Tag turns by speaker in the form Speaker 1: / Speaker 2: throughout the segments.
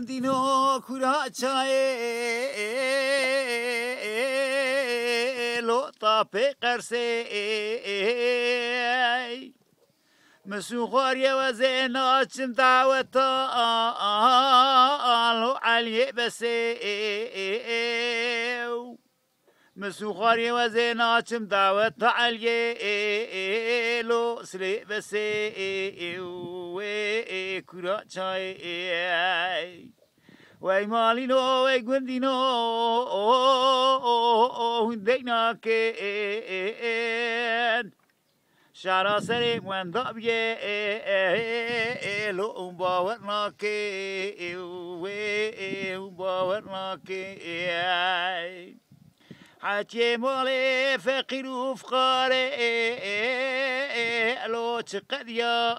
Speaker 1: دینو کورا چای لو طاپی قرسی مسوخاری و زیناچم دعوتا لو علی بسی مسوخاری و زیناچم دعوتا علی لو سری بسی کورا چای وای مالینو وای گندینو هندینا که شارع سری من دابیه لو باورنا که باورنا که حاجی مالی فقیر و فقار لو چقد یا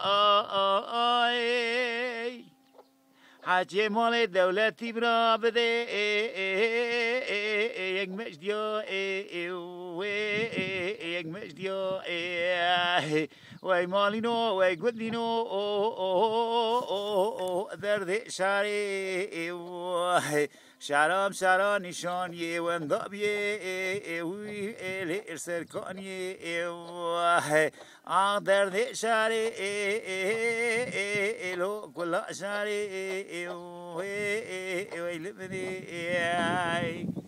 Speaker 1: حاجی مال دولتی برا بده یک مجدیا یک مجدیا وای مالینو وای گلینو درد شاری شرام شرا نشانی وندابیه وی ال سرکانی درد شاری لو كل شاری وی لبنی